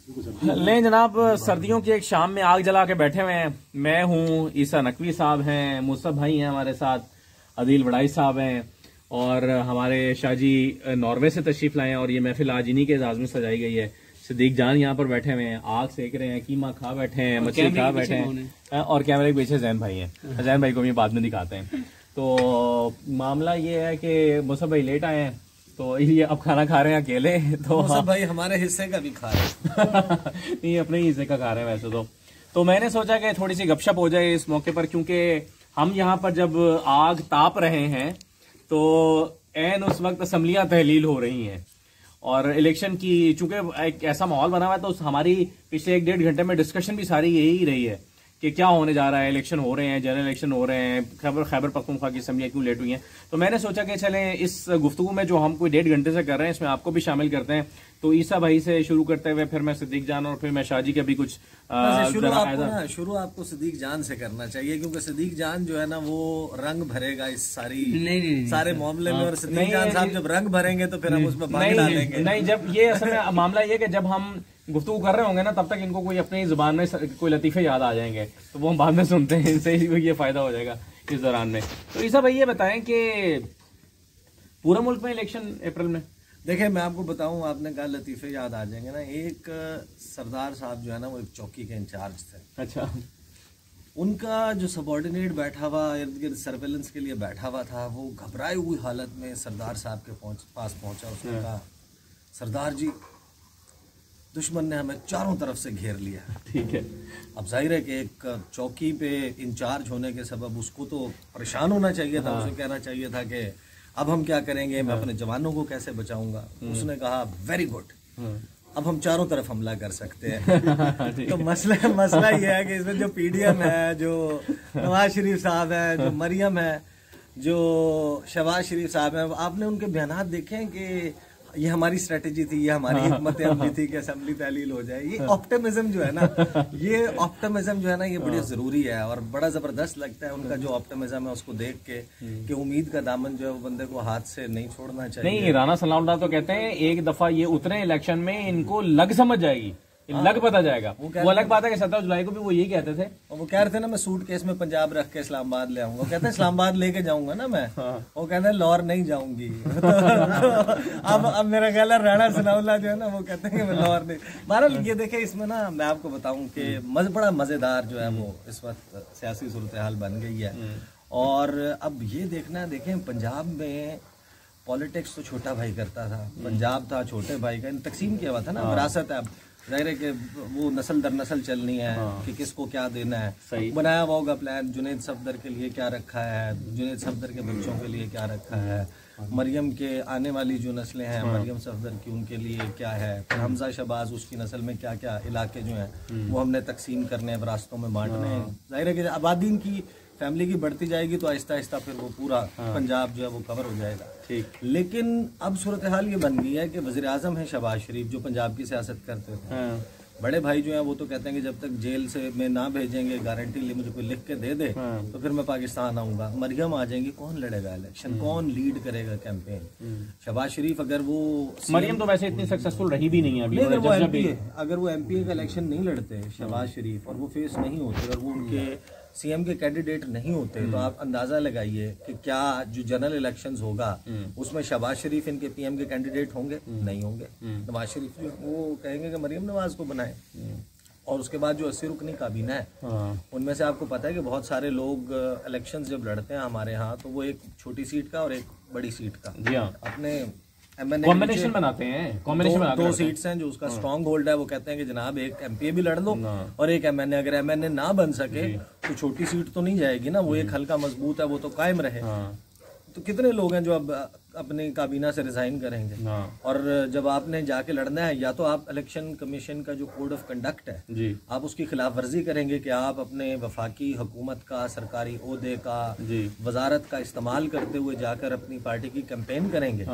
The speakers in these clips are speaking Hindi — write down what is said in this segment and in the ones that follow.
लें जनाब, सर्दियों की एक शाम में आग जला के बैठे हुए हैं। मैं हूँ, ईसा नकवी साहब हैं, मुसब भाई हैं हमारे साथ, अदील वड़ाई साहब हैं और हमारे शाहजी नॉर्वे से तशरीफ लाए हैं। और ये महफिल आज इन्हीं के एजाज में सजाई गई है। सिद्दीक जान यहाँ पर बैठे हुए हैं, आग सेक रहे हैं, कीमा खा बैठे हैं, मछली खा बैठे हैं और कैमरे के पीछे जैन भाई हैं। जैन भाई को भी बाद में दिखाते हैं। तो मामला ये है कि मुसब भाई लेट आए हैं, तो ये अब खाना खा रहे हैं अकेले। तो मुसब भाई हमारे हिस्से का भी खा रहे हैं। नहीं, अपने ही हिस्से का खा रहे हैं वैसे तो मैंने सोचा कि थोड़ी सी गपशप हो जाए इस मौके पर, क्योंकि हम यहाँ पर जब आग ताप रहे हैं तो एन उस वक्त असम्बलियां तहलील हो रही हैं और इलेक्शन की चूंकि एक ऐसा माहौल बना हुआ है, तो हमारी पिछले 1-1.5 घंटे में डिस्कशन भी सारी यही रही है कि क्या होने जा रहा है। इलेक्शन हो रहे हैं, जनरल इलेक्शन हो रहे हैं, खैबर पख्तूनख्वा की असम्बलियां क्यों लेट हुई हैं। तो मैंने सोचा कि चलें इस गुफ्तगू में जो हम कोई 1.5 घंटे से कर रहे हैं इसमें आपको भी शामिल करते हैं। तो ईसा भाई से शुरू करते हुए फिर मैं सिद्दीक जान और फिर मैं शाहजी के भी कुछ शुरू आपको सिद्दीक जान से करना चाहिए, क्योंकि सिद्दीक जान जो है ना वो रंग भरेगा इस सारे मामले में। और सिद्दीक जान साहब जब रंग भरेंगे तो फिर हम उसमें भाग डालेंगे। नहीं, जब ये असल में मामला ये कि जब हम गुफ्तगू कर रहे होंगे ना तब तक इनको कोई अपनी जुबान में कोई लतीफे याद आ जाएंगे, तो वो हम बाद में सुनते हैं, इनसे ये फायदा हो जाएगा इस दौरान में। तो ईसा भाई ये बताएं कि पूरा मुल्क में इलेक्शन अप्रैल में। देखिए मैं आपको बताऊं, आपने कहा लतीफे याद आ जाएंगे ना। एक सरदार साहब जो है ना वो एक चौकी के इंचार्ज थे। अच्छा। उनका जो सबॉर्डिनेट बैठा हुआ इर्द गिर्द सर्वेलेंस के लिए बैठा हुआ था, वो घबराई हुई हालत में सरदार साहब के पास पहुंचा। उसने कहा, सरदार जी दुश्मन ने हमें चारों तरफ से घेर लिया। ठीक है। अब जाहिर है कि एक चौकी पे इंचार्ज होने के सबब उसको तो परेशान होना चाहिए था। उसे कहना चाहिए था कि अब हम क्या करेंगे, मैं अपने जवानों को कैसे बचाऊंगा। उसने कहा वेरी गुड, अब हम चारों तरफ हमला कर सकते हैं। तो मसला ये है कि इसमें जो पीडीएम है, जो नवाज शरीफ साहब है, जो मरियम है, जो शहबाज शरीफ साहब है, आपने उनके बयानात देखे हैं कि ये हमारी स्ट्रेटेजी थी, ये हमारी हिकमत अमली थी कि असेंबली तहलील हो जाए। ये ऑप्टिमिज्म जो है ना, ये बड़ी जरूरी है और बड़ा जबरदस्त लगता है उनका जो ऑप्टिमिज्म है उसको देख के कि उम्मीद का दामन जो है वो बंदे को हाथ से नहीं छोड़ना चाहिए। नहीं, राना सलाउल्लाह तो कहते हैं एक दफा ये उतरे इलेक्शन में इनको लग समझ जाएगी, लग पता जाएगा। वो अलग बात है कि 17 जुलाई को भी वो यही कहते थे। और वो कह रहे थे ना मैं सूट केस में पंजाब रख के इस्लामाबाद ले आऊंगा। कहते हैं इस्लामाबाद लेके जाऊंगा ना मैं। वो कहते हैं लाहौर नहीं जाऊंगी। अब मेरा ख्याल है राणा सनाउल्लाह जो है ना वो कहते हैं कि मैं लाहौर नहीं। बहरहाल ये देखे इसमें ना मैं आपको बताऊं कि बड़ा मजेदार जो है वो इस वक्त सियासी सूरत हाल बन गई है। और अब ये देखना, देखें पंजाब में पॉलिटिक्स तो छोटा भाई करता था, पंजाब था छोटे भाई का, तकसीम किया हुआ था ना, विरासत है। अब जाहिर है कि वो नस्ल दर नस्ल चलनी है कि किसको क्या देना है। बनाया हुआ होगा प्लान, जुनैद सफदर के लिए क्या रखा है, जुनैद सफदर के बच्चों के लिए क्या रखा है, मरियम के आने वाली जो नस्लें हैं मरियम सफदर की उनके लिए क्या है, फिर हमजा शहबाज उसकी नस्ल में क्या क्या इलाके जो हैं वो हमने तकसीम करने हैं, विरासतों में बांटने हैं। जाहिर है कि आबादी इनकी फैमिली की बढ़ती जाएगी तो आहिस्ता आहिस्ता फिर वो पूरा पंजाब जो है वो कवर हो जाएगा। ठीक। लेकिन अब सूरत हाल ये बन गई है कि वज़ीर आज़म है शहबाज शरीफ जो पंजाब की सियासत करते थे। बड़े भाई जो है वो तो कहते हैं कि जब तक जेल से में ना भेजेंगे, गारंटी लिए मुझे कोई लिख के दे दे तो फिर मैं पाकिस्तान आऊंगा। मरियम आ जाएंगी, कौन लड़ेगा इलेक्शन, कौन लीड करेगा कैंपेन। शहबाज शरीफ अगर वो मरियम तो वैसे इतनी सक्सेसफुल रही भी नहीं है अभी। अगर वो एमपी का इलेक्शन नहीं लड़ते शहबाज शरीफ और वो फेस नहीं होते और वो उनके सीएम के कैंडिडेट नहीं होते तो आप अंदाजा लगाइए कि क्या जो जनरल इलेक्शंस होगा उसमें शहबाज शरीफ इनके पीएम के कैंडिडेट होंगे, नहीं होंगे। नवाज शरीफ जो वो कहेंगे कि मरियम नवाज को बनाए। और उसके बाद जो 80 रुकनी काबीना है उनमें से आपको पता है कि बहुत सारे लोग इलेक्शंस जब लड़ते हैं हमारे यहाँ तो वो एक छोटी सीट का और एक बड़ी सीट का अपने कॉम्बिनेशन बनाते हैं। दो सीट्स हैं जो उसका स्ट्रॉन्ग होल्ड है। वो कहते हैं कि जनाब एक एमपीए भी लड़ लो और एक एमएनए। अगर एमएनए ना बन सके तो छोटी सीट तो नहीं जाएगी ना, वो एक हल्का मजबूत है वो तो कायम रहे। तो कितने लोग हैं जो अब अपनी काबीना से रिजाइन करेंगे। और जब आपने जाके लड़ना है या तो आप इलेक्शन कमीशन का जो कोड ऑफ कंडक्ट है आप उसकी खिलाफ वर्जी करेंगे कि आप अपने वफाकी हुकूमत का सरकारी ओहदे का वजारत का इस्तेमाल करते हुए जाकर अपनी पार्टी की कैंपेन करेंगे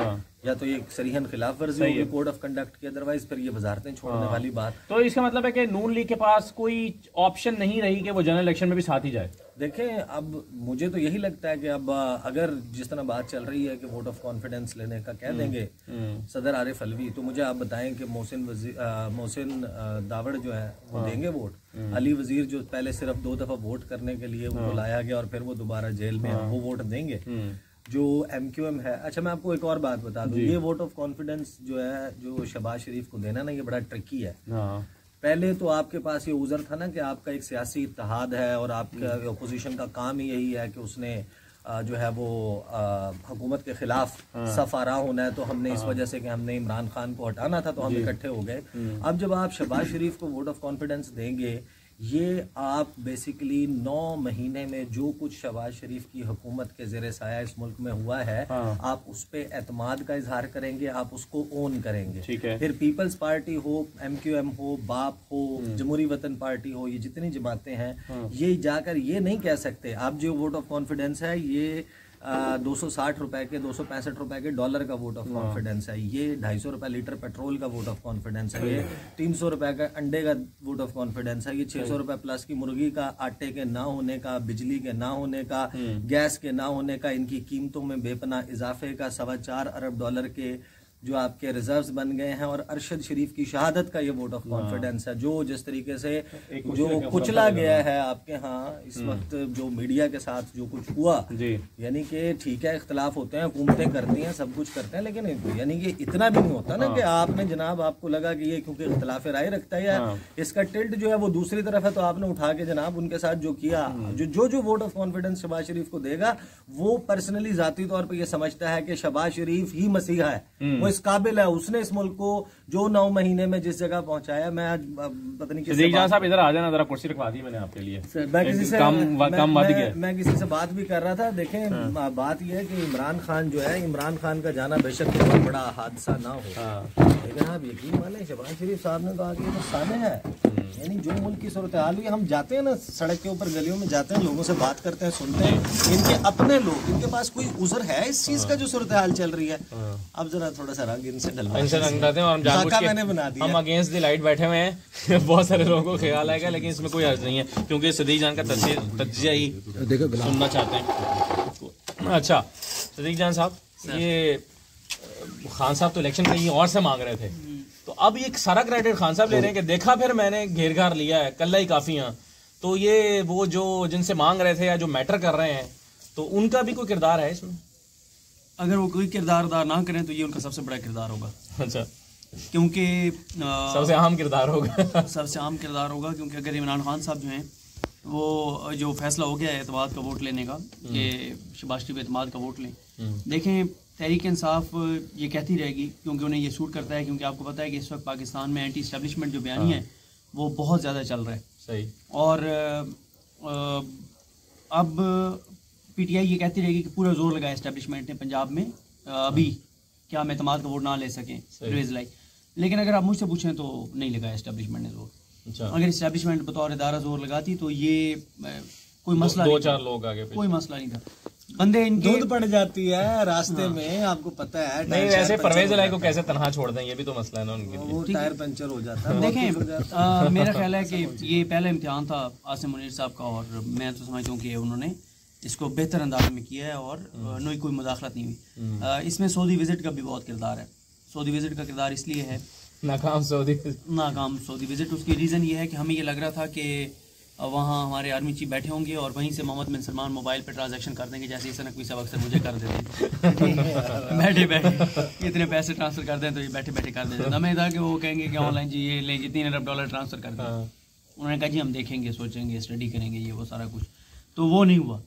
या तो ये सरीहन खिलाफ वर्जी होगी कोड ऑफ कंडक्ट की, अदरवाइज फिर ये वजारतें छोड़ने वाली बात। तो इसका मतलब है कि नून लीग के पास कोई ऑप्शन नहीं रही कि वो जनरल इलेक्शन में भी साथ ही जाए। देखें, अब मुझे तो यही लगता है कि अब अगर जिस तरह बात चल रही है कि वोट ऑफ कॉन्फिडेंस लेने का कह देंगे सदर आरिफ अलवी, तो मुझे आप बताएं कि मोहसिन दावड़ जो है वो देंगे वोट। अली वजीर जो पहले सिर्फ 2 दफा वोट करने के लिए उनको लाया गया और फिर वो दोबारा जेल में, वो वोट देंगे। जो MQM है, अच्छा मैं आपको एक और बात बता दूं, ये वोट ऑफ कॉन्फिडेंस जो है जो शहबाज शरीफ को देना ना, ये बड़ा ट्रिकी है। पहले तो आपके पास ये उज़र था ना कि आपका एक सियासी इत्तेहाद है और आपका अपोजिशन का काम ही यही है कि उसने जो है वो हुकूमत के खिलाफ सफारा होना है, तो हमने इस वजह से कि हमने इमरान खान को हटाना था तो हम इकट्ठे हो गए। अब जब आप शहबाज शरीफ को वोट ऑफ कॉन्फिडेंस देंगे, ये आप बेसिकली 9 महीने में जो कुछ शहबाज शरीफ की हुकूमत के ज़ेरे साया इस मुल्क में हुआ है, आप उस पे एतमाद का इजहार करेंगे, आप उसको ओन करेंगे। ठीक है। फिर पीपल्स पार्टी हो, MQM हो, बाप हो, जमहूरी वतन पार्टी हो, ये जितनी जमातें हैं, ये जाकर ये नहीं कह सकते आप जो वोट ऑफ कॉन्फिडेंस है ये 260 रुपए के, 265 रुपए के डॉलर का वोट ऑफ कॉन्फिडेंस है, ये 250 रुपए लीटर पेट्रोल का वोट ऑफ कॉन्फिडेंस है, ये 300 रुपए का अंडे का वोट ऑफ कॉन्फिडेंस है, ये 600 रुपए प्लस की मुर्गी का आटे के ना होने का, बिजली के ना होने का, गैस के ना होने का, इनकी कीमतों में बेपनाह इजाफे का, $4.25 अरब के जो आपके रिजर्व्स बन गए हैं, और अरशद शरीफ की शहादत का ये वोट ऑफ कॉन्फिडेंस है, जो जिस तरीके से जो कुचला गया है आपके यहाँ इस वक्त जो मीडिया के साथ जो कुछ हुआ, यानी कि ठीक है इख्तलाफ होते हैं, हुकूमतें करती हैं, सब कुछ करते हैं, लेकिन यानी कि इतना भी नहीं होता ना कि आपने जनाब आपको लगा कि ये क्योंकि इख्तलाफ राय रखता है या इसका टिल्ट जो है वो दूसरी तरफ है, तो आपने उठा के जनाब उनके साथ जो किया, जो वोट ऑफ कॉन्फिडेंस शहबाज शरीफ को देगा, वो पर्सनली जाती तौर पर यह समझता है कि शहबाज शरीफ ही मसीहा है, वो इस काबिल है, उसने इस मुल्क को जो 9 महीने में जिस जगह पहुंचाया। मैं आज पता नहीं किसी साहब इधर आ जाना, जरा कुर्सी रखवा दी मैंने आपके लिए। मैं किसी से मैं किसी से बात भी कर रहा था। देखें, बात यह है कि इमरान खान जो है, इमरान खान का जाना बेशक बहुत बड़ा हादसा ना हो, लेकिन आप यकीन माने शहबाज शरीफ साहब ने कहा कि ये सामने है, यानी जो मुल्क की सूरत हाल हुई, हम जाते हैं ना सड़क के ऊपर गलियों में जाते हैं, लोगों से बात करते हैं, सुनते हैं, इनके अपने लोग, इनके पास कोई उज़र है इस चीज का जो सूरत हाल चल रही है। अब जरा थोड़ा सा रंग इनसे डलवाते हैं, और मैंने बना दिया, हम अगेंस्ट द लाइट बैठे हुए हैं। बहुत सारे लोगों को ख्याल आएगा, लेकिन इसमें कोई अर्ज नहीं है, क्योंकि सदीक जान का तज्जिया ही सुनना चाहते हैं। अच्छा सदीक जान साहब, ये खान साहब तो इलेक्शन कहीं और से मांग रहे थे, तो अब ये सारा क्रेडिट खान साहब ले रहे हैं कि देखा फिर मैंने घेर घार लिया है, कल्ला ही काफी हैं। तो ये वो जो जिनसे मांग रहे थे या जो मैटर कर रहे हैं, तो उनका भी कोई किरदार है इसमें? अगर वो कोई किरदार अदा ना करें तो ये उनका सबसे बड़ा किरदार होगा। अच्छा, क्योंकि सबसे अहम किरदार होगा। सबसे अहम किरदार होगा, क्योंकि अगर इमरान खान साहब जो हैं, वो जो फैसला हो गया है एतमाद का वोट लेने का कि शहबाज शरीफ एतमाद का वोट लें, देखें तहरीक इंसाफ ये कहती रहेगी, क्योंकि उन्हें ये सूट करता है, क्योंकि आपको पता है कि इस वक्त पाकिस्तान में एंटी एस्टेब्लिशमेंट जो बयानी है वो बहुत ज़्यादा चल रहा है। सही। और अब PTI ये कहती रहेगी कि पूरा जोर लगाया एस्टेब्लिशमेंट ने पंजाब में अभी क्या हम एतमाद का वोट ना ले सकें, लेकिन अगर आप मुझसे पूछें तो नहीं लगाया एस्टेब्लिशमेंट ने जोर। अच्छा। अगर एस्टेब्लिशमेंट बतौर इदारा जोर लगाती तो ये कोई मसला 2-4 लोग आगे, कोई मसला नहीं था। बंदे इनके दूध पड़ जाती है रास्ते में, आपको पता है। नहीं वैसे परवेज इलाही को कैसे तनहा छोड़ दें, ये भी तो मसला है ना उनके लिए। वो टायर पंचर हो जाता है। देखें, मेरा ख्याल है कि ये पहला इम्तिहान था आसिम मुनीर साहब का, और मैं तो समझता हूँ कि उन्होंने इसको बेहतर अंदाज में किया है और नहीं कोई मुदाखलत नहीं हुई। इसमें सऊदी विजिट का भी बहुत किरदार है। सऊदी विजिट का किरदार इसलिए है, नाकाम सऊदी विजिट। उसकी रीज़न ये है कि हमें ये लग रहा था कि वहाँ हमारे आर्मी चीफ बैठे होंगे और वहीं से मोहम्मद बिन सलमान मोबाइल पे ट्रांजैक्शन कर देंगे, जैसे इस नकवी साहब अक्सर मुझे कर देते हैं। बैठे बैठे इतने पैसे ट्रांसफ़र कर दें तो ये बैठे बैठे कर देते। हमें था कि वो कहेंगे कि ऑनलाइन जी ये लें, $3 अरब ट्रांसफ़र कर दें। उन्होंने कहा जी हम देखेंगे, सोचेंगे, स्टडी करेंगे, ये वो सारा कुछ, तो वो नहीं हुआ।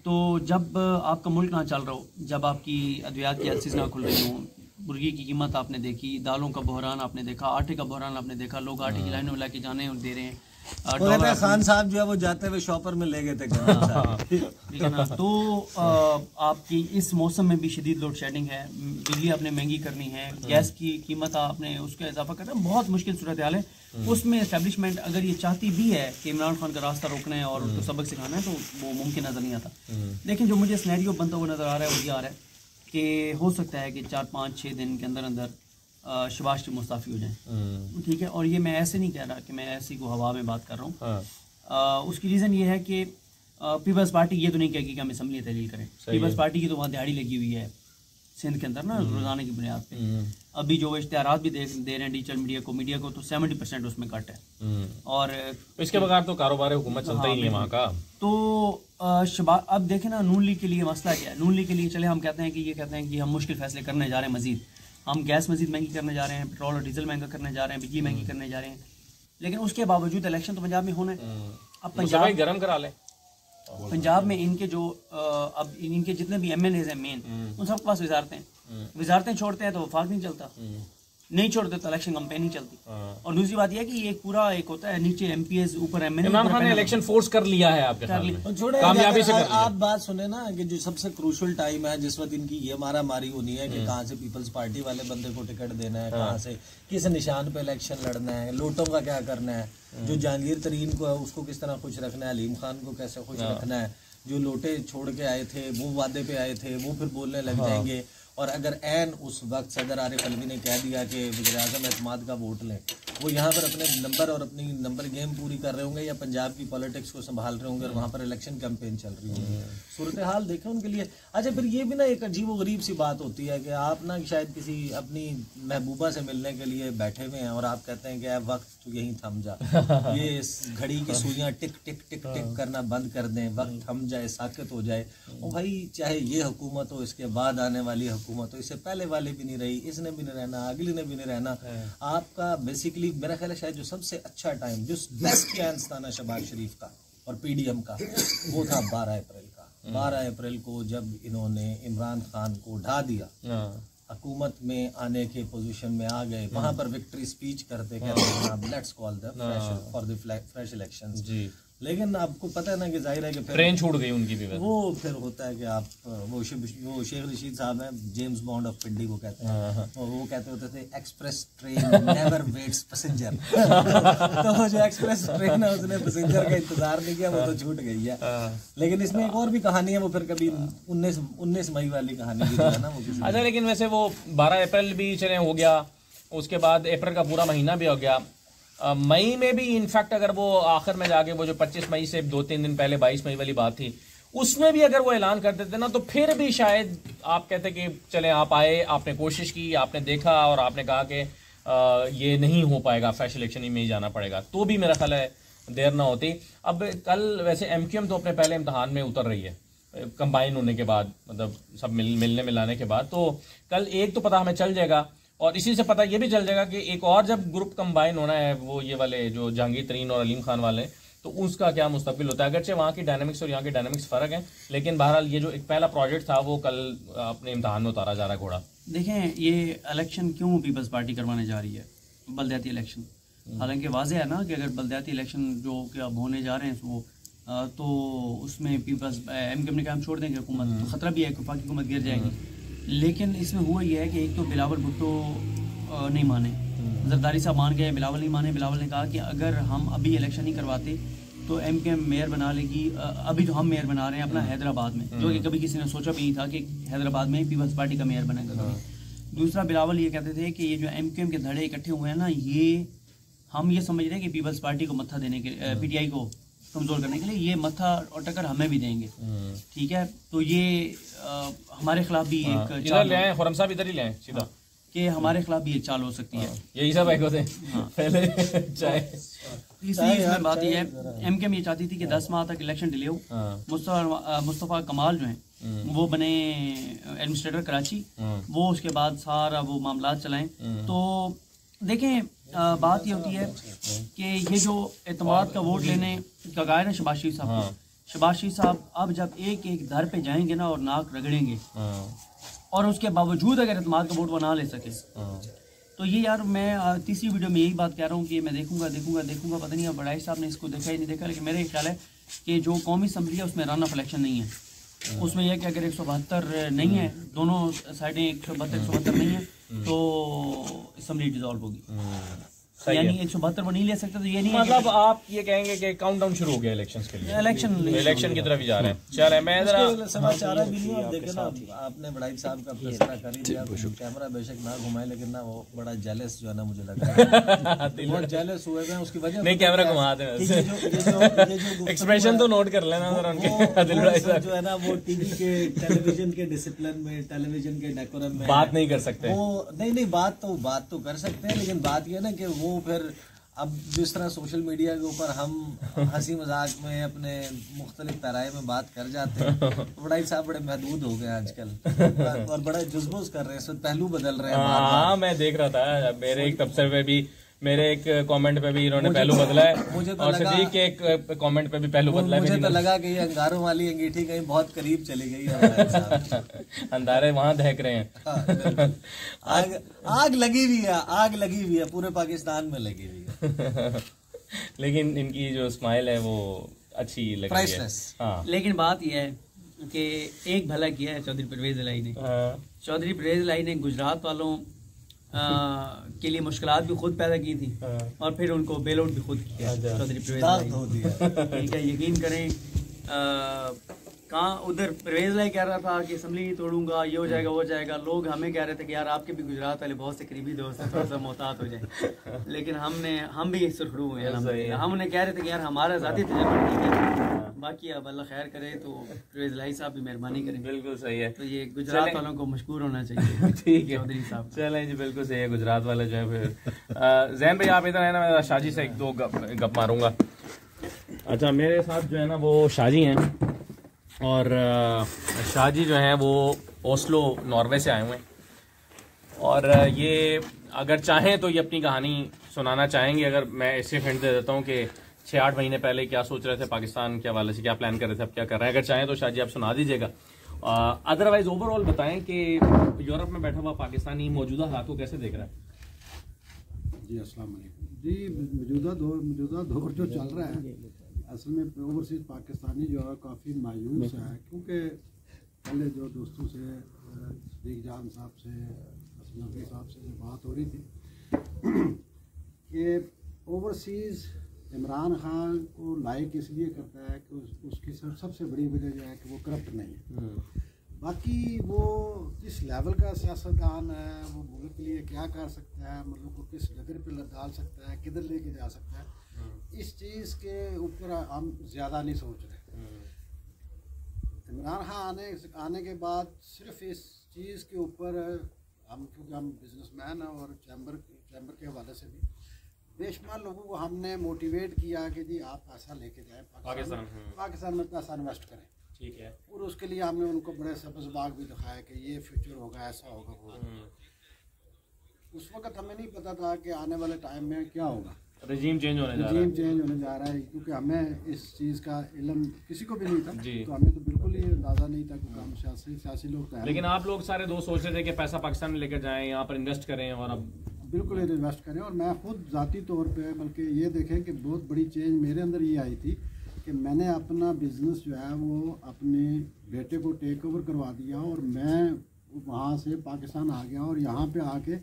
तो जब आपका मुल्क ना चल रहा हो, जब आपकी अद्वियात की एलसीज ना खुल रही हों, मुर्गी की कीमत आपने देखी, दालों का बहरान आपने देखा, आटे का बहरान आपने देखा, लोग आटे की लाइनों में लाके जाने और दे रहे हैं। खान साहब जो है वो जाते हुए शॉपर में ले गए थे, ठीक है ना। तो आपकी इस मौसम में भी शदीद लोड शेडिंग है, बिजली आपने महंगी करनी है, गैस की कीमत आपने उसका इजाफा करना, बहुत मुश्किल सूरत हाल है। उसमें एस्टेब्लिशमेंट अगर ये चाहती भी है कि इमरान खान का रास्ता रोकना है और उसको सबक सिखाना है, तो वो मुमकिन नज़र नहीं आता। लेकिन जो मुझे सिनेरियो बनता हुआ नज़र आ रहा है वो ये आ रहा है कि हो सकता है कि 4-5-6 दिन के अंदर अंदर शहबाज शरीफ मुस्ताफ़ी हो जाए। ठीक है, और ये मैं ऐसे नहीं कह रहा कि मैं ऐसी को हवा में बात कर रहा हूँ। उसकी रीज़न ये है कि पीपल्स पार्टी ये तो नहीं कहेगी कि हम असम्बली तहलील करें। पीपल्स पार्टी की तो वहाँ दिहाड़ी लगी हुई है सिंध के अंदर ना, रोजाना की बुनियाद पे। अभी जो इश्तिहारात भी दे रहे हैं डिजिटल मीडिया को तो 70% उसमें कट है। और इसके बगैर तो कारोबार हुकूमत चलता ही नहीं है वहाँ का। तो अब देखें ना, नून लीग के लिए मसला क्या है। नून लीग के लिए चले हम कहते हैं कि हम मुश्किल फैसले करने जा रहे हैं, मजीद हम गैस मजीद महंगी करने जा रहे हैं, पेट्रोल और डीजल महंगा करने जा रहे हैं, बिजली महंगी करने जा रहे हैं, लेकिन उसके बावजूद इलेक्शन तो पंजाब में होना है। अब पंजाब गर्म करा ले, पंजाब में इनके जो अब इनके जितने भी MLAs हैं मेन, उन सबके पास वजारतें छोड़ते हैं तो वफाक नहीं चलता, नहीं छोड़ते तो इलेक्शन कैंपेन नहीं चलती। और दूसरी बात यह है कि ये पूरा एक होता है नीचे MPs ऊपर MLA। इमरान खान ने इलेक्शन फोर्स कर लिया है आपके सामने, कामयाबी से कर लिया। आप बात सुने ना कि जो सबसे क्रूशल टाइम है जिस वक्त इनकी ये मारामारी होनी है कि कहाँ से पीपल्स पार्टी वाले बंदे को टिकट देना है, कहाँ से किस निशान पे इलेक्शन लड़ना है, लोटों का क्या करना है, जो जहांगीर तरीन को है उसको किस तरह खुश रखना है, अलीम खान को कैसे खुश रखना है, जो लोटे छोड़ के आए थे वो वादे पे आए थे वो फिर बोलने लग जाएंगे। और अगर ऐन उस वक्त सदर आरिफ अलवी ने कह दिया कि वज़ीर-ए-आज़म एतमाद का वोट लें, वो यहाँ पर अपने नंबर और अपनी नंबर गेम पूरी कर रहे होंगे या पंजाब की पॉलिटिक्स को संभाल रहे होंगे और वहाँ पर इलेक्शन कैंपेन चल रही होगी। सूरत हाल देखें उनके लिए। अच्छा, फिर ये भी ना एक अजीब व गरीब सी बात होती है कि आप ना शायद किसी अपनी महबूबा से मिलने के लिए बैठे हुए हैं और आप कहते हैं कि वक्त तो यहीं थम जा, ये घड़ी की सुइयाँ टिक टिक टिक टिक करना बंद कर दें, वक्त थम जाए, साकित हो जाए। और भाई चाहे ये हुकूमत हो, इसके बाद आने वाली हुकूमत हो, इससे पहले वाले भी नहीं रही, इसने भी नहीं रहना, अगली ने भी नहीं रहना। आपका बेसिकली मेरा ख्याल है शायद जो सबसे अच्छा टाइम, जो बेस्ट चांस था ना शहबाज शरीफ का और PDM का, वो था 12 अप्रैल का। 12 अप्रैल को जब इन्होंने इमरान खान को ढा दिया, हुकूमत में आने के पोजीशन में आ गए, वहां पर विक्ट्री स्पीच करते कहते let's call the for the fresh elections जी। लेकिन आपको पता है ना कि जाहिर है कि फिर ट्रेन छूट गई उनकी भी। वो फिर होता है कि आप वो शेख रशीद साहब हैं, जेम्स बॉन्ड ऑफ पिंडी को कहते हैं, वो कहते होते थे express train never waits passenger. तो जो एक्सप्रेस ट्रेन है उसने पैसेंजर का इंतजार नहीं किया, वो तो छूट गई है। लेकिन इसमें एक और भी कहानी है, वो फिर कभी 19 मई वाली कहानी भी है ना वो। अच्छा, लेकिन वैसे वो 12 अप्रैल भी चले हो गया, उसके बाद अप्रैल का पूरा महीना भी हो गया, मई में भी इनफैक्ट अगर वो आखिर में जाके वो जो 25 मई से 2-3 दिन पहले 22 मई वाली बात थी, उसमें भी अगर वो ऐलान कर देते ना तो फिर भी शायद आप कहते कि चले आप आए, आपने कोशिश की, आपने देखा और आपने कहा कि ये नहीं हो पाएगा, फ्रेश इलेक्शन में ही जाना पड़ेगा, तो भी मेरा ख्याल है देर ना होती। अब कल वैसे MQM तो अपने पहले इम्तहान में उतर रही है कंबाइन होने के बाद, मतलब सब मिलने मिलाने के बाद, तो कल एक तो पता हमें चल जाएगा और इसी से पता ये भी चल जाएगा कि एक और जब ग्रुप कंबाइन होना है, वो ये वाले जो जहांगीर तरीन और अलीम खान वाले, तो उसका क्या मुस्तकबिल होता है। अगरचे वहाँ की डायनामिक्स और यहाँ की डायनामिक्स फ़र्क है, लेकिन बहरहाल ये जो एक पहला प्रोजेक्ट था वो कल अपने इम्तहान में उतारा जा रहा है घोड़ा। देखें ये इलेक्शन क्यों पीपल्स पार्टी करवाने जा रही है, बलदियाती इलेक्शन। हालांकि वाज़ेह है ना कि अगर बलदियाती इलेक्शन जो कि अब होने जा रहे हैं वो तो उसमें पीपल्स MQM ने काम छोड़ देंगे हुकूमत, तो ख़तरा भी है कि वफाकी हुकूमत गिर जाएगी। लेकिन इसमें हुआ यह है कि एक तो बिलावल भुट्टो नहीं माने, जरदारी साहब मान गए, बिलावल नहीं माने। बिलावल ने कहा कि अगर हम अभी इलेक्शन नहीं करवाते तो MQM मेयर बना लेगी। अभी तो हम मेयर बना रहे हैं अपना हैदराबाद में, जो कि कभी किसी ने सोचा भी नहीं था कि हैदराबाद में पीपल्स पार्टी का मेयर बनेगा। दूसरा, बिलावल ये कहते थे कि ये जो MQM के धड़े इकट्ठे हुए हैं ना, ये हम ये समझ रहे हैं कि पीपल्स पार्टी को मत्था देने के, PTI को कमज़ोर करने के लिए ये मत्था और टक्कर हमें भी देंगे, ठीक है। तो ये हमारे खिलाफ भी एक चाल ले आए, खुरम साहब इधर ही ले आए सीधा, कि हमारे खिलाफ भी एक चाल हो सकती है। यही सब एक होते पहले चाहे। तीसरी इसमें बात यह है, MQM ये चाहती थी कि 10 माह तक इलेक्शन डिले हो। मुस्तफ़ा कमाल जो हैं वो बने एडमिनिस्ट्रेटर कराची, वो उसके बाद सारा वो मामला चलाएं। तो देखें बात ये होती है कि ये जो एतमाद का वोट लेने का गायन है शहबाज शरीफ साहब को, शहबाज शरीफ साहब अब जब एक एक दर पे जाएंगे ना और नाक रगड़ेंगे और उसके बावजूद अगर एतमाद का वोट वो ना ले सके, तो ये यार मैं तीसरी वीडियो में यही बात कह रहा हूँ कि मैं देखूंगा पता नहीं बड़ाई साहब ने इसको देखा ही नहीं देखा, लेकिन मेरा ख्याल है कि जो कौमी असम्बली है उसमें रन ऑफ इलेक्शन नहीं है। उसमें यह कि अगर 172 नहीं है, दोनों साइडें 172 नहीं है, तो असम्बली डिसॉल्व होगी। यानी 172 पर नहीं ले सकते, तो ये नहीं मतलब आप ये कहेंगे कि काउंटडाउन शुरू हो गया इलेक्शंस के लिए, इलेक्शन की तरफ ही जा रहे हैं। चले मैं जरा समाचार भी नहीं है, देखे ना आपने बड़ाई साहब का फैसला कर ही दिया, कैमरा बेशक ना घुमाए, लेकिन ना वो बड़ा जेलस जो है ना, मुझे लग रहा है बहुत जेलस हुए हैं। उसकी वजह नहीं, कैमरा घुमाते हैं, एक्सप्रेशन तो नोट कर लेना जरा उनके, जो है ना वो टीवी के टेलीविजन के डिसिप्लिन में, टेलीविजन के डेकोरम में बात नहीं कर सकते वो नहीं बात तो कर सकते हैं, लेकिन बात ये ना कि वो फिर अब जिस तरह सोशल मीडिया के ऊपर हम हंसी मजाक में अपने मुख्तलिफ पैराए में बात कर जाते हैं, तो बड़ा ही साहब बड़े महदूद हो गए आजकल और बड़ा जुज्बोस कर रहे हैं, सब पहलू बदल रहे हैं। हाँ मैं देख रहा था, मेरे एक तबसरे पे भी, मेरे एक कमेंट पे भी इन्होंने पहलू बदला है, और सदीक के एक कमेंट पे भी पहलू बदला है। मुझे तो लगा कि ये अंगारों वाली अंगीठी कहीं बहुत करीब चली गई है, अंधारे वहां दहक रहे हैं। आग लगी हुई है, पूरे पाकिस्तान में लगी हुई है। लेकिन इनकी जो स्माइल है वो अच्छी लग रही है। हाँ। लेकिन बात यह है कि एक भला किया है चौधरी परवेज इलाही ने। चौधरी परवेज इलाही ने गुजरात वालों के लिए मुश्किलात भी खुद पैदा की थी, और फिर उनको बेल आउट भी खुद किया चौधरी परवेज। ठीक है, यकीन करें कहाँ उधर परवेज इलाही कह रहा था कि असम्बली नहीं तोड़ूंगा, ये हो जाएगा वो हो जाएगा, लोग हमें कह रहे थे कि यार आपके भी गुजरात वाले बहुत से करीबी दोस्त हैं, थोड़ा सा मोहतात हो जाए। लेकिन हम भी सुरखरू हुए, हम उन्हें कह रहे थे कि यार हमारा ज़ाती तजुर्बा ठीक है, बाकी अब अल्लाह खैर करे, तो परवेज इलाही साहब भी मेहरबानी करें। बिल्कुल सही है, तो ये गुजरात वालों को मशकूर होना चाहिए। ठीक है चौधरी साहब, चलें जी, बिल्कुल सही है, गुजरात वाले जो है। फिर जैन भाई आप इधर है ना, मैं शाजी से एक दो गप मारूंगा। अच्छा, मेरे साथ जो है ना वो शाजी हैं, और शाजी जो है वो ओस्लो नॉर्वे से आए हुए हैं, और ये अगर चाहें तो ये अपनी कहानी सुनाना चाहेंगे। अगर मैं इसे हिंट दे देता हूँ कि 6-8 महीने पहले क्या सोच रहे थे पाकिस्तान के हवाले से, क्या प्लान कर रहे थे, अब क्या कर रहे हैं, अगर चाहें तो शाजी आप सुना दीजिएगा। अदरवाइज ओवरऑल बताएं कि यूरोप में बैठा हुआ पाकिस्तानी मौजूदा हालात को कैसे देख रहा है। जी अस्सलाम वालेकुम जी। मौजूदा दौर जो चल रहा है, असल में ओवरसीज पाकिस्तानी जो है काफ़ी मायूस है, क्योंकि पहले जो दोस्तों से सदीक जान साहब से, असलम साहब से जो बात हो रही थी कि ओवरसीज़ इमरान खान को लाइक इसलिए करता है कि उसकी सबसे बड़ी वजह यह है कि वो करप्ट नहीं है। बाकी वो किस लेवल का सियासतदान है, वो मुल्क के लिए क्या कर सकता है, मतलब को किस डगर पे डाल सकता है, किधर लेके जा सकता है, इस चीज़ के ऊपर हम ज़्यादा नहीं सोच रहे। इमरान खान आने के बाद सिर्फ इस चीज़ के ऊपर हम, क्योंकि हम बिजनेसमैन हैं और चैम्बर के हवाले से भी बेशुमार लोगों को हमने मोटिवेट किया कि जी आप पैसा लेके जाएं पाकिस्तान में पैसा इन्वेस्ट करें। ठीक है, और उसके लिए हमने उनको बड़े सब्ज़ बाग भी दिखाया कि ये फ्यूचर होगा, ऐसा होगा, वो। उस वक्त हमें नहीं पता था कि आने वाले टाइम में क्या होगा, रजीम चेंज होने जा रहा है, क्योंकि हमें इस चीज़ का इल्म किसी को भी नहीं था, तो हमें तो बिल्कुल ही अंदाज़ा नहीं था, क्योंकि हम सियासी लोग थे। लेकिन आप लोग सारे दोस्त सोच रहे थे कि पैसा पाकिस्तान में लेकर जाएं, यहाँ पर इन्वेस्ट करें, और अब बिल्कुल इन्वेस्ट करें। और मैं खुद ज़ाती तौर पे बल्कि ये देखें कि बहुत बड़ी चेंज मेरे अंदर ये आई थी कि मैंने अपना बिजनेस जो है वो अपने बेटे को टेक ओवर करवा दिया, और मैं वहाँ से पाकिस्तान आ गया, और यहाँ पे आके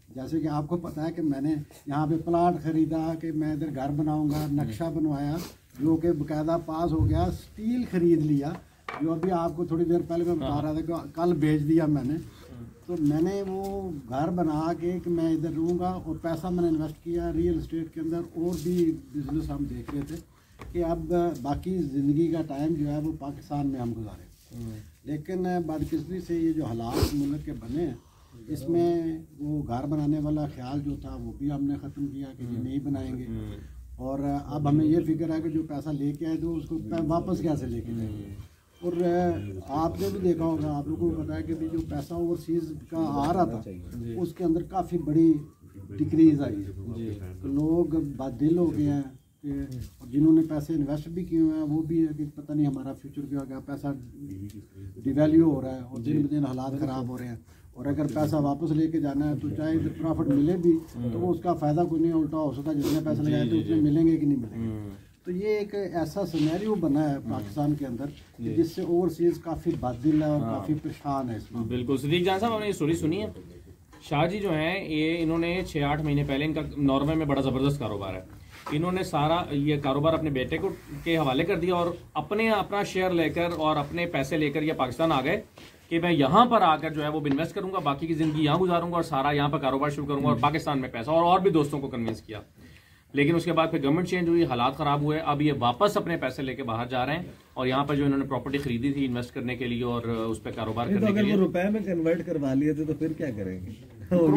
जैसे कि आपको पता है कि मैंने यहाँ पे प्लाट ख़रीदा कि मैं इधर घर बनाऊँगा, नक्शा बनवाया जो कि बाकायदा पास हो गया, स्टील ख़रीद लिया जो अभी आपको थोड़ी देर पहले मैं बता रहा था कि कल भेज दिया मैंने। तो मैंने वो घर बना के कि मैं इधर रहूँगा, और पैसा मैंने इन्वेस्ट किया रियल इस्टेट के अंदर, और भी बिजनेस हम देख रहे थे कि अब बाकी ज़िंदगी का टाइम जो है वो पाकिस्तान में हम गुजारें। लेकिन बदकिस्मती से ये जो हालात मुल्क के बने हैं, इसमें वो घर बनाने वाला ख्याल जो था वो भी हमने ख़त्म किया कि ये नहीं बनाएंगे। और अब हमें ये फिक्र है कि जो पैसा लेके आए तो उसको वापस कैसे लेके जाएंगे। और आपने भी देखा होगा, आप लोगों को पता है कि जो पैसा ओवरसीज़ का आ रहा था उसके अंदर काफ़ी बड़ी डिक्रीज़ आई है। तो लोग बादिल हो गए हैं और जिन्होंने पैसे इन्वेस्ट भी किए हुए हैं वो भी है कि पता नहीं हमारा फ्यूचर क्या होगा, पैसा डिवैल्यू हो रहा है और दिन ब दिन हालात ख़राब हो रहे हैं। और अगर पैसा वापस लेके जाना है तो चाहे प्रॉफिट मिले भी तो वो उसका फ़ायदा कोई नहीं, उल्टा हो सकता है जितने पैसे लगाए तो उतने मिलेंगे कि नहीं मिलेंगे। तो ये एक ऐसा सिनेरियो बना है पाकिस्तान के अंदर जिससे ओवरसीज़ काफ़ी बादिल है और काफ़ी परेशान है इसमें। बिल्कुल। सदीक जान साहब, आपने ये स्टोरी सुनी है शाह जी जो हैं ये इन्होंने 6-8 महीने पहले, इनका नॉर्वे में बड़ा ज़बरदस्त कारोबार है, इन्होंने सारा ये कारोबार अपने बेटे को के हवाले कर दिया और अपना शेयर लेकर और अपने पैसे लेकर ये पाकिस्तान आ गए कि मैं यहाँ पर आकर जो है वो इन्वेस्ट करूंगा, बाकी की जिंदगी यहाँ गुजारूंगा और सारा यहाँ पर कारोबार शुरू करूंगा और पाकिस्तान में पैसा, और भी दोस्तों को कन्विंस किया। लेकिन उसके बाद फिर गवर्नमेंट चेंज हुई, हालात खराब हुए, अब ये वापस अपने पैसे लेके बाहर जा रहे हैं और यहाँ पर जो इन्होंने प्रॉपर्टी खरीदी थी इन्वेस्ट करने के लिए और उस पर कारोबार करने के लिए। रुपए में कन्वर्ट करवा लिए थे तो फिर क्या करेंगे? तो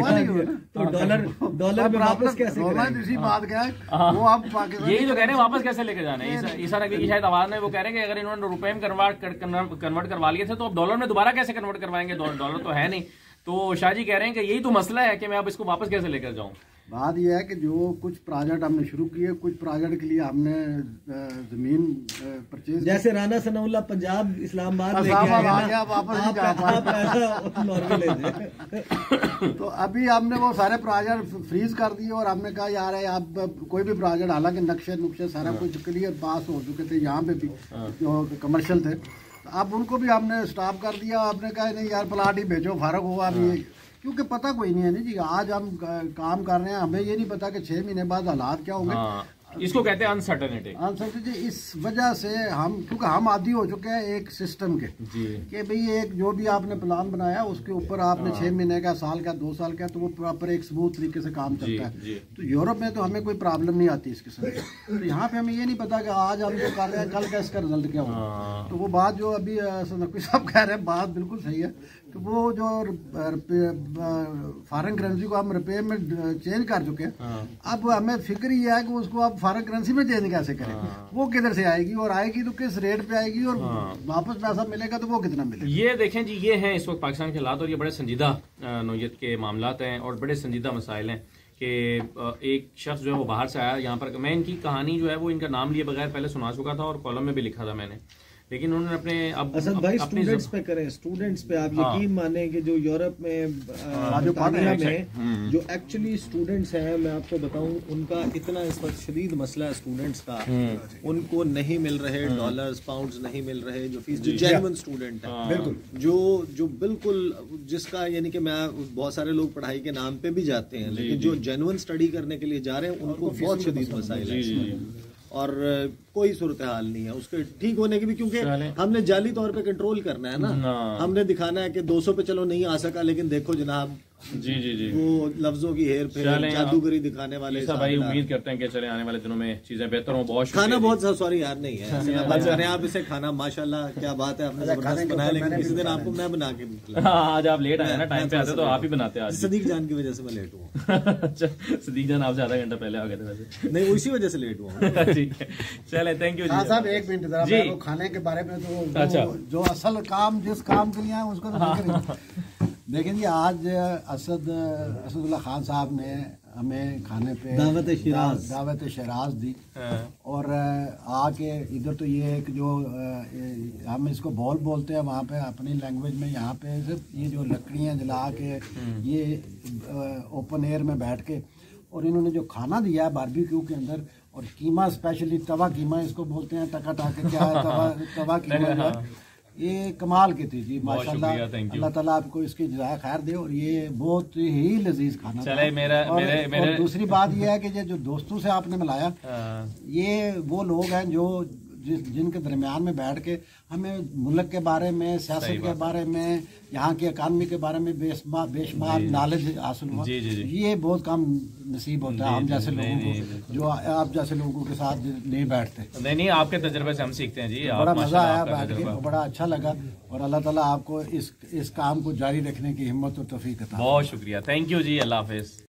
डॉलर में वापस कैसे करेंगे? इसी बात क्या है वो आप पाकिस्तान यही तो कह रहे हैं, वापस कैसे लेके जाना है। ईसा नकवी की शायद आवाज में वो कह रहे हैं कि अगर इन्होंने रुपए में कन्वर्ट करवा लिए थे तो अब डॉलर में दोबारा कैसे कन्वर्ट करवाएंगे, डॉलर तो है नहीं। तो शाह जी कह रहे हैं कि यही तो मसला है कि मैं अब इसको वापस कैसे लेकर जाऊं। बात यह है कि जो कुछ प्रोजेक्ट हमने शुरू किए, कुछ प्रोजेक्ट के लिए हमने जमीन परचेज, जैसे राना सनाउल्लाह पंजाब इस्लामाबाद नॉर्वे ले गए तो अभी हमने वो सारे प्रोजेक्ट फ्रीज कर दिए और हमने कहा यार है अब कोई भी प्रोजेक्ट, हालांकि नक्शे नुक्शे सारा कुछ क्लियर पास हो चुके थे यहाँ पे भी जो कमर्शियल थे, अब उनको भी हमने स्टॉप कर दिया। आपने कहा नहीं यार प्लाट ही भेजो, फर्क होगा अभी, क्योंकि पता कोई नहीं है ना जी। आज हम काम कर रहे हैं, हमें ये नहीं पता कि 6 महीने बाद हालात क्या होंगे। इसको कहते हैं अनसर्टेनिटी। इस वजह से हम, क्योंकि हम आदी हो चुके हैं एक सिस्टम के कि भाई एक जो भी आपने प्लान बनाया उसके ऊपर आपने 6 महीने का, साल का, 2 साल का, तो वो प्रॉपर एक स्मूथ तरीके से काम चलता है। तो यूरोप में तो हमें कोई प्रॉब्लम नहीं आती इस किस्म की। तो यहाँ पे हमें ये नहीं पता कि आज हम जो कर रहे हैं कल का इसका रिजल्ट क्या होगा। तो वो बात जो अभी नकवी साहब कह रहे हैं बात बिल्कुल सही है कि वो जो फॉरेन करेंसी को हम रुपए में चेंज कर चुके हैं, अब हमें फिक्र ये है कि उसको आप फॉरेन करेंसी में चेंज कैसे करें, वो किधर से आएगी और आएगी तो किस रेट पे आएगी और वापस पैसा मिलेगा तो वो कितना मिलेगा। ये देखें जी, ये हैं इस वक्त पाकिस्तान के हालात और ये बड़े संजीदा नौयत के मामलात हैं और बड़े संजीदा मसाइल हैं कि एक शख्स जो है वो बाहर से आया यहाँ पर। मैं इनकी कहानी जो है वो इनका नाम लिए बगैर पहले सुना चुका था और कॉलम में भी लिखा था मैंने, लेकिन उन्होंने अपने असद भाई स्टूडेंट्स पे करें, स्टूडेंट्स पे आप यकीन माने कि जो यूरोप में में जो एक्चुअली स्टूडेंट्स हैं, मैं आपको बताऊं उनका इतना इस वक्त शदीद मसला है स्टूडेंट्स का, उनको नहीं मिल रहे डॉलर्स पाउंड्स, नहीं मिल रहे जो फीस, जो जेन्युइन स्टूडेंट है बिल्कुल, जो बिल्कुल जिसका यानी कि मैं बहुत सारे लोग पढ़ाई के नाम पे भी जाते हैं, लेकिन जो जेन्युइन स्टडी करने के लिए जा रहे हैं उनको बहुत शदीद मसाइल है और कोई सूरत हाल नहीं है उसके ठीक होने की भी, क्योंकि हमने जाली तौर पे कंट्रोल करना है ना। हमने दिखाना है कि 200 पे चलो नहीं आ सका, लेकिन देखो जनाब जी वो लफ्जों की हेर फेर, जादूगरी दिखाने वाले भाई। उम्मीद करते हैं कि चले आने वाले दिनों में चीजें बेहतर हो। बहुत खाना बहुत सॉरी यार नहीं है आप इसे खाना माशाल्लाह क्या बात है, आपने जबरदस्त बनाया, लेकिन किसी दिन आपको मैं बना के आज आप लेट आए ना, टाइम पे आते तो आप ही बनाते। आज सदीक जान की वजह से मैं लेट हुआ। सदीक जान आपसे आधा घंटा पहले आ गए थे वैसे। नहीं उसी वजह से लेट हुआ। ठीक है चले, थैंक यू साहब। एक मिनट जरा खाने के बारे में तो अच्छा जो असल काम जिस काम के लिए है उसको तो देखें जी। आज असदुल्ला खान साहब ने हमें खाने पे दावत शराज दी और आके इधर तो ये एक जो हम इसको बॉल बोलते हैं वहाँ पे अपनी लैंग्वेज में, यहाँ पे सिर्फ ये जो लकड़ियाँ जला के ये ओपन एयर में बैठ के और इन्होंने जो खाना दिया है बारबेक्यू के अंदर, और कीमा स्पेशली तवा कीमा इसको बोलते हैं, टका टाके क्या है तवा कीमा, ये कमाल की थी जी माशाल्लाह। अल्लाह ताला आपको इसकी जज़ाए खैर दे और ये बहुत ही लजीज खाना चले। और दूसरी बात ये है कि ये जो दोस्तों से आपने मिलाया, ये वो लोग हैं जो जिनके दरमियान में बैठ के हमें मुल्क के बारे में, सियासत के बारे में, यहाँ की इकानमी के बारे में बेशुमार नॉलेज हासिल हुआ। ये बहुत कम नसीब होता है हम जैसे लोगों को, जो आप जैसे लोगों के साथ नहीं बैठते। नहीं आपके तजुर्बे से हम सीखते हैं जी। बड़ा मजा आया बैठ के, बड़ा अच्छा लगा और अल्लाह ताला आपको इस काम को जारी रखने की हिम्मत और तौफीक अता। बहुत शुक्रिया, thank you ji, Allah Hafiz.